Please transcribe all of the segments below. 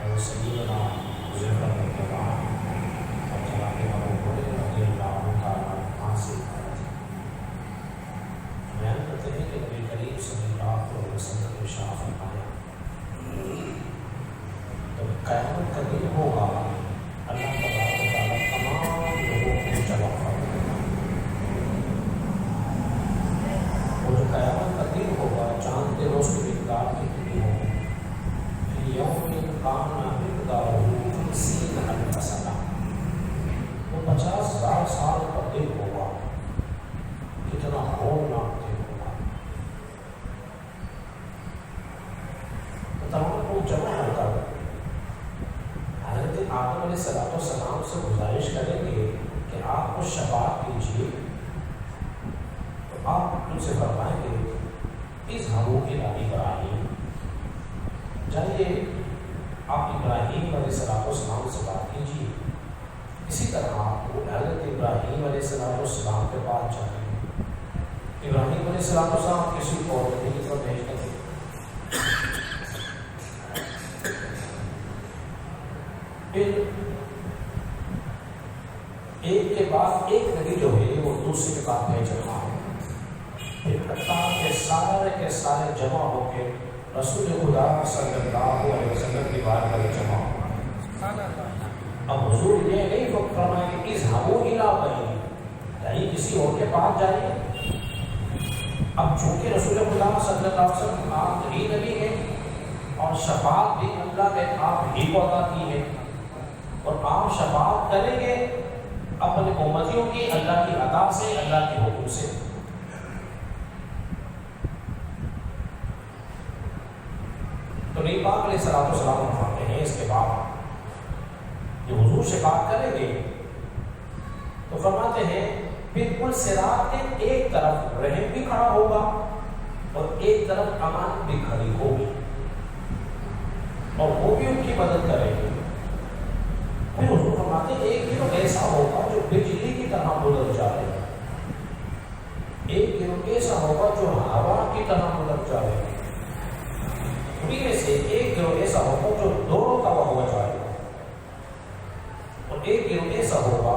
اور سیدنا حذیفہ رضی اللہ عنہ اور جناب ابو ہریرہ رضی اللہ تعالیٰ عنہ سے بیان کرتے ہیں کہ نبی کریم صلی اللہ علیہ وسلم نے ارشاد فرمایا تو قیامت کا دن ہوگا اللہ تبارک و تعالیٰ تمام لوگوں کو جمع کرے گا. اور جو قیامت کا دن ہوگا چاند کے روز کی مقدار کتنی ہوگی؟ یوم کان مقدارہ 50,000 سنہ، وہ 50,000 سال کا دن ہوگا. کتنا ہولناک دن ہوگا. تو تمام لوگ جمع ہو کر حضرت آدم علیہ السلام سے گزارش کریں گے کہ آپ کو شفاعت کیجیے. تو آپ ان سے فرمائیں گے اذهبوا الی ابراہیم، جائیے آپ ابراہیم علیہ السلام سے بات کیجیے. اسی طرح وہ حضرت ابراہیم علیہ السلام کے پاس جائیں. ابراہیم علیہ السلام کسی اور نہیں کو بھیجتے تھے. پھر ایک کے بعد ایک نبی جو ہے وہ دوسرے کے پاس بھیج رہا ہے. پھر کتار کے سارے جمع ہو کے رسول خدا صلی اللہ علیہ وسلم کی بات پر جمع ہوا. اب حضور یہ نہیں فرمایا کہ اذهبوا الی ابراہیم، یعنی کسی اور کے پاس جائیے. اب چونکہ رسول خدا صلی اللہ علیہ وسلم آپ ہی نبی ہیں اور شفاعت بھی اللہ نے آپ ہی کو عطا کی ہے، اور آپ شفاعت کریں گے اپنے امتیوں کی اللہ کی عطا سے، اللہ کے حکم سے. تو نبی پاک علیہ السلام فرماتے ہیں اس کے بعد جو حضور شفاعت کریں گے تو فرماتے ہیں بالکل صراط کے ایک طرف رحم بھی کھڑا ہوگا اور ایک طرف امان بھی کھڑی ہوگی، اور وہ بھی ان کی مدد کریں گے. پھر حضور فرماتے ہیں ایک گروہ ایسا ہوگا جو بجلی کی طرح گزر جائے گا، ایک گروہ ایسا ہوگا جو ہوا کی طرح گزر جائے گا. انہیں میں سے ایک گروہ ایسا ہوگا جو دونوں تباہ ہو جائے گا، اور ایک گروہ ایسا ہوگا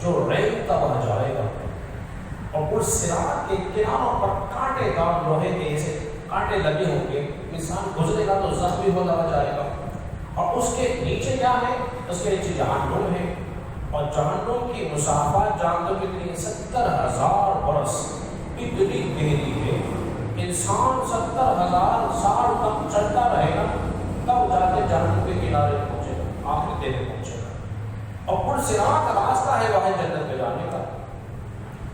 جو ریل تباہ جائے گا. اور وہ صراط کے کناروں پر کانٹے دار لوہے کے ایسے کانٹے لگے ہوں گے، انسان گزرے گا تو زخمی ہو جائے گا. اور اس کے نیچے کیا ہے؟ اس کے نیچے جہنم ہے، اور جہنم کی مسافت جانتے ہو کتنی؟ 70,000 برس. اتنی گہری ہے. انسان 70,000 سال تک چلتا رہے گا تب جا کے جہنم کے کنارے پہنچے گا، آخری دن پہنچے گا. اور پل صراط راستہ ہے وہاں جنت میں جانے کا.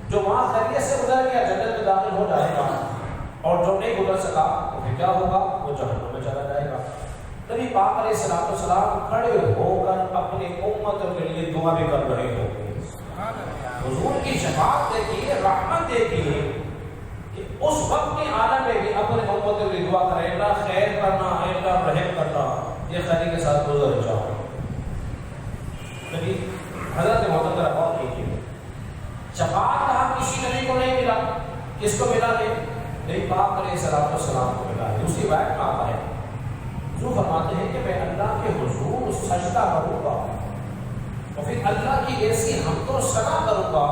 جو وہاں خیریت سے گزر گیا جنت میں داخل ہو جائے گا، اور جو نہیں گزر سکا وہ پھر کیا ہوگا؟ وہ جہنم میں چلا جائے گا. نبی پاک علیہ السلام کھڑے ہو کر اپنی امتوں کے لیے دعا بھی کر رہے ہوں گے. حضور کی شفاعت دیکھیے، رحمت دیکھیے کہ اس وقت کے عالم میں بھی اپنے امتوں کے لیے دعا کرے، اللہ خیر کرنا، اللہ رحم کرنا، یہ خیری کے ساتھ گزر جاؤ. نبی حضرت محترم غور کیجیے، شفاعت کا حق کسی نبی کو نہیں ملا. کس کو ملا ہے؟ نبی پاک علیہ السلام کو ملا ہے. دوسری بات میں آتا ہے جو فرماتے ہیں کہ میں اللہ کے حضور سجدہ کروں گا اور پھر اللہ کی ایسی حمد و ثنا کروں گا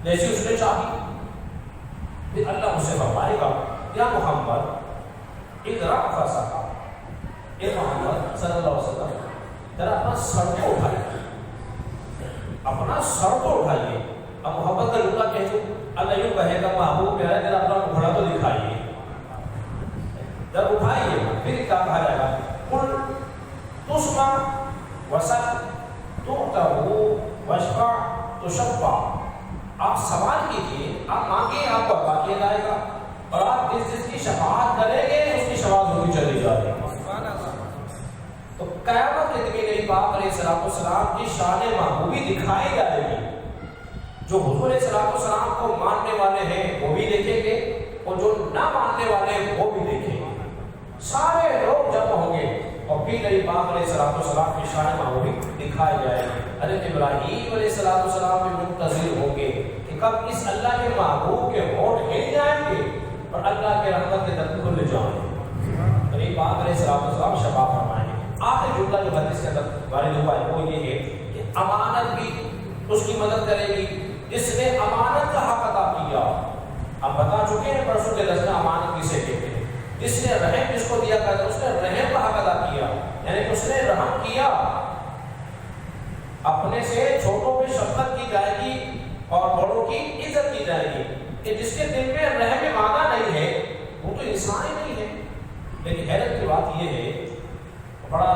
جیسی اس نے چاہی. پھر اللہ مجھ سے فرمائے گا یا محمد اقرا فسقا، اے محمد صلی اللہ علیہ وسلم ذرا اپنا سر کو اٹھائیے، اپنا سر کو اٹھائیے. اب محبت کا لطف کہتے اللہ یوں کہے گا محبوب پیارے ذرا اپنا گھوڑا تو دکھائیے، جب اٹھائیے. پھر کیا کہا جائے گا؟ قل تسمع وسل تؤتوا واشفع تشفع. آپ سوال کیجیے، آپ مانگیں، آپ کو عطا کیا جائے گا، اور آپ جس کی شفاعت کریں گے اس کی شفاعت ہوتی چلی جائے گی. تو قیامت میں نبی پاک علیہ السلام کی شان محبوبی دکھائی جائے گی. جو حضور علیہ السلام کو ماننے والے ہیں وہ بھی دیکھیں گے، اور جو نہ ماننے والے ہیں وہ بھی دیکھیں گے. سارے لوگ جمع ہوں گے اور پھر نبی پاک علیہ السلام کی شان محبوبی دکھائی جائے گی. حضرت ابراہیم علیہ السلام بھی منتظر ہوں گے کہ کب اس اللہ کے محبوب کے ہونٹ ہل جائیں گے اور اللہ کے رحمت کے در کھل جائیں. نبی پاک علیہ السلام شفاعت فرمائیں جو حدیث کے اندر وارد ہوا ہے وہ یہ ہے کہ امانت بھی اس کی مدد کرے گی جس نے امانت کا حق ادا کیا. اب بتا چکے ہیں پرسوں کے درس میں امانت کسے کہتے ہیں. جس نے رحم جس کو دیا کرتا اس نے رحم کا حق ادا کیا، یعنی اس نے رحم کیا. اپنے سے چھوٹوں پہ شفقت کی جائے گی اور بڑوں کی عزت کی جائے گی. کہ جس کے دل میں رحم مادہ نہیں ہے وہ تو انسان ہی نہیں ہے. لیکن حیرت کی بات یہ ہے، بڑا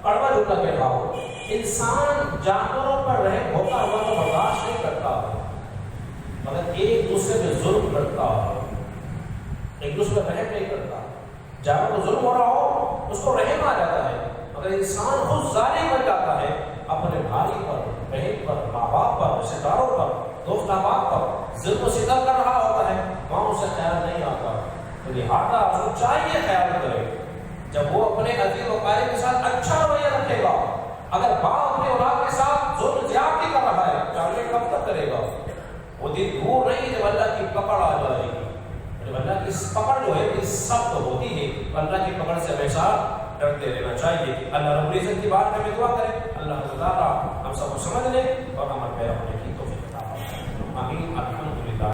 کڑوا جملہ کہہ رہا ہوں، انسان جانوروں پر رحم ہوتا ہوا تو برداشت نہیں کرتا مگر ایک دوسرے پہ ظلم کرتا ہے، ایک دوسرے پہ رحم نہیں کرتا. جانور کو ظلم ہو رہا ہو اس کو رحم آ جاتا ہے، مگر انسان خود ظالم بن جاتا ہے اپنے بھائی پر، بہن پر، ماں باپ پر، رشتے داروں پر، دوست احباب پر ظلم و ستم کر رہا ہوتا ہے، وہاں اسے خیال نہیں آتا. تو لہٰذا اس کو چاہیے خیال کرے جب وہ اپنے عزیز و قریب کے ساتھ اچھا رویہ رکھے گا. اگر باپ اپنے اولاد کے ساتھ ظلم زیادتی کر رہا ہے چاہیے کب تک کرے گا؟ وہ دن دور نہیں جب اللہ کی پکڑ آ جائے گی. جب اللہ کی پکڑ جو ہے یہ سخت ہوتی ہے، اللہ کی پکڑ سے ہمیشہ ڈرتے رہنا چاہیے. اللہ رب العزت کی بات میں دعا کرے اللہ تعالیٰ ہم سب کو سمجھنے اور عمل پیرا ہونے کی توفیق عطا فرمائے. آمین. الحمدللہ.